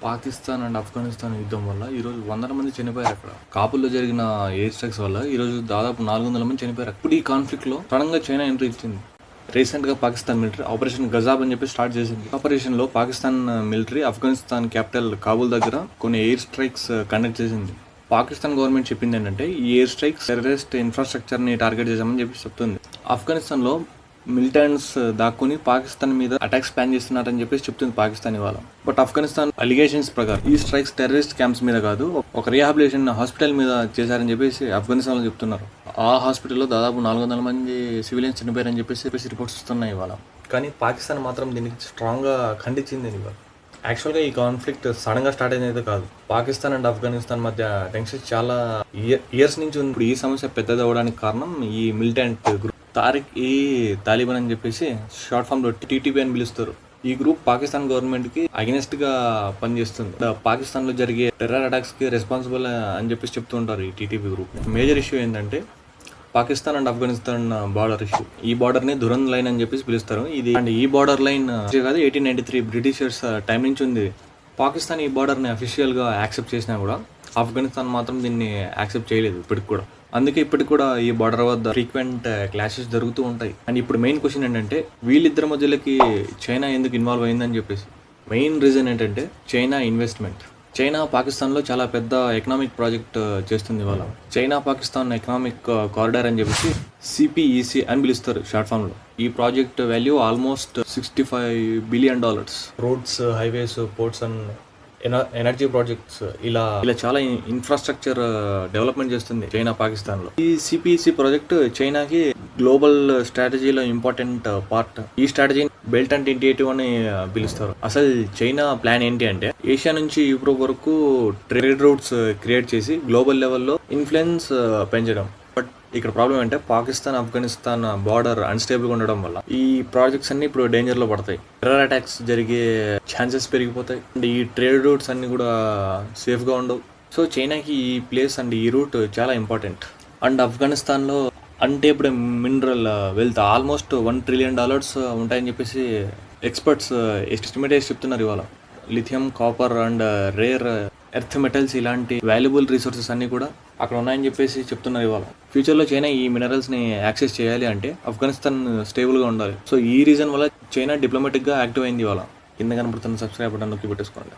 Pakistan and Afghanistan యుద్ధం వల్ల ఈరోజు వందల మంది చనిపోయారు. అక్కడ కాబూల్లో జరిగిన ఎయిర్ స్ట్రైక్స్ వల్ల ఈరోజు దాదాపు 400 మంది చనిపోయారు. ఇప్పుడు ఈ కాన్ఫ్లిక్ట్ లో సడన్ గా చైనా ఎంట్రీ ఇచ్చింది. రీసెంట్ గా పాకిస్తాన్ మిలిటరీ ఆపరేషన్ గజాబ్ అని చెప్పి స్టార్ట్ చేసింది. ఆపరేషన్ లో పాకిస్తాన్ మిలిటరీ ఆఫ్ఘనిస్తాన్ క్యాపిటల్ కాబూల్ దగ్గర కొన్ని ఎయిర్ స్ట్రైక్స్ కండక్ట్ చేసింది. పాకిస్తాన్ గవర్నమెంట్ చెప్పింది ఏంటంటే ఈ ఎయిర్ స్ట్రైక్స్ టెర్రరిస్ట్ ఇన్ఫ్రాస్ట్రక్చర్ ని టార్గెట్ చేశామని చెప్పి చెప్తుంది. ఆఫ్ఘనిస్తాన్ లో మిలిటెంట్స్ దాక్కుని పాకిస్తాన్ మీద అటాక్స్ ప్లాన్ చేస్తున్నారని చెప్పేసి చెప్తుంది పాకిస్తాన్ ఇవాళ. బట్ ఆఫ్ఘనిస్తాన్ అలిగేషన్స్ ప్రకారం ఈ స్ట్రైక్స్ టెర్రరిస్ట్ క్యాంప్స్ మీద కాదు, ఒక రీహాబిలిటేషన్ హాస్పిటల్ మీద చేశారని చెప్పేసి ఆఫ్ఘనిస్తాన్ లో చెప్తున్నారు. ఆ హాస్పిటల్లో దాదాపు 400 మంది సివిలియన్స్ చనిపోయారని చెప్పేసి రిపోర్ట్స్ వస్తున్నాయి ఇవాళ. కానీ పాకిస్తాన్ మాత్రం దీనికి స్ట్రాంగ్ గా ఖండించింది ఇవాళ. యాక్చువల్గా ఈ కాన్ఫ్లిక్ట్ సడన్ గా స్టార్ట్ అయినది కాదు. పాకిస్తాన్ అండ్ ఆఫ్ఘనిస్తాన్ మధ్య టెన్షన్ చాలా ఇయర్స్ నుంచి ఉంది. ఇప్పుడు ఈ సమస్య పెద్దది అవ్వడానికి కారణం ఈ మిలిటెంట్ గ్రూప్ తాలిబాన్ అని చెప్పేసి షార్ట్ ఫామ్ లో టీటీపీ అని పిలుస్తారు. ఈ గ్రూప్ పాకిస్తాన్ గవర్నమెంట్ కి అగెనిస్ట్ గా పనిచేస్తుంది. పాకిస్తాన్ లో జరిగే టెర్రర్ అటాక్స్ కి రెస్పాన్సిబుల్ అని చెప్పేసి చెప్తూ ఉంటారు ఈ టీటీపీ గ్రూప్. మేజర్ ఇష్యూ ఏంటంటే Pakistan and Afghanistan border issue. ఈ బార్డర్ ని దురంద్ లైన్ అని చెప్పేసి పిలుస్తారు. ఇది అండ్ ఈ బార్డర్ లైన్ కాదు 1893 బ్రిటిషర్స్ టైం నుంచి ఉంది. పాకిస్తాన్ ఈ బార్డర్ ని అఫీషియల్ గా యాక్సెప్ట్ చేసినా కూడా ఆఫ్ఘనిస్తాన్ మాత్రం దీన్ని యాక్సెప్ట్ చేయలేదు ఇప్పటికి కూడా. అందుకే ఇప్పటికి కూడా ఈ బార్డర్ వద్ద ఫ్రీక్వెంట్ క్లాషెస్ జరుగుతూ ఉంటాయి. అండ్ ఇప్పుడు మెయిన్ క్వశ్చన్ ఏంటంటే వీళ్ళిద్దరి మధ్యలోకి చైనా ఎందుకు ఇన్వాల్వ్ అయిందని చెప్పేసి. మెయిన్ రీజన్ ఏంటంటే చైనా ఇన్వెస్ట్మెంట్. చైనా పాకిస్తాన్ లో చాలా పెద్ద ఎకనామిక్ ప్రాజెక్ట్ చేస్తుంది ఇవాళ. చైనా పాకిస్తాన్ ఎకనామిక్ కారిడార్ అని చెప్పేసి సిపిఈసి అని పిలుస్తారు షార్ట్ ఫామ్ లో. ఈ project value almost $65 billion. Roads, highways, ports and energy projects ఇలా చాలా ఇన్ఫ్రాస్ట్రక్చర్ డెవలప్మెంట్ చేస్తుంది చైనా పాకిస్తాన్ లో. ఈ సిపిసి ప్రాజెక్ట్ చైనాకి గ్లోబల్ స్ట్రాటజీలో ఇంపార్టెంట్ పార్ట్. ఈ స్ట్రాటజీ బెల్ట్ అండ్ ఇంటియేటివ్ అని పిలుస్తారు. అసలు చైనా ప్లాన్ ఏంటి అంటే ఏషియా నుంచి యూరోప్ వరకు ట్రేడ్ రూట్స్ క్రియేట్ చేసి గ్లోబల్ లెవెల్లో ఇన్ఫ్లుయెన్స్ పెంచడం. బట్ ఇక్కడ ప్రాబ్లం అంటే పాకిస్తాన్ ఆఫ్ఘనిస్తాన్ బార్డర్ అన్స్టేబుల్ గా ఉండడం వల్ల ఈ ప్రాజెక్ట్స్ అన్ని ఇప్పుడు డేంజర్ లో పడతాయి. టెర్రర్ అటాక్స్ జరిగే ఛాన్సెస్ పెరిగిపోతాయి. అండ్ ఈ ట్రేడ్ రూట్స్ అన్ని కూడా సేఫ్ గా ఉండవు. సో చైనాకి ఈ ప్లేస్ అండ్ ఈ రూట్ చాలా ఇంపార్టెంట్. అండ్ ఆఫ్ఘనిస్తాన్ లో అన్టేప్డ్ మినరల్ వెల్త్ ఆల్మోస్ట్ $1 trillion ఉంటాయని చెప్పేసి ఎక్స్పర్ట్స్ ఎస్టిమేట్ చేసి చెప్తున్నారు ఇవాళ. Lithium, copper and rare earth metals ఇలాంటి వాల్యుబుల్ రిసోర్సెస్ అన్ని కూడా అక్కడ ఉన్నాయని చెప్పేసి చెప్తున్నారు ఇవాళ. ఫ్యూచర్ లో చైనా ఈ మినరల్స్ ని యాక్సెస్ చేయాలి అంటే ఆఫ్ఘనిస్తాన్ స్టేబుల్ గా ఉండాలి. సో ఈ రీజన్ వల్ల చైనా డిప్లొమాటిక్ గా యాక్టివ్ అయింది ఇవాళ. కింద కనబడుతున్న సబ్స్క్రైబ్ బటన్ నొక్కి పెట్టేసుకోండి.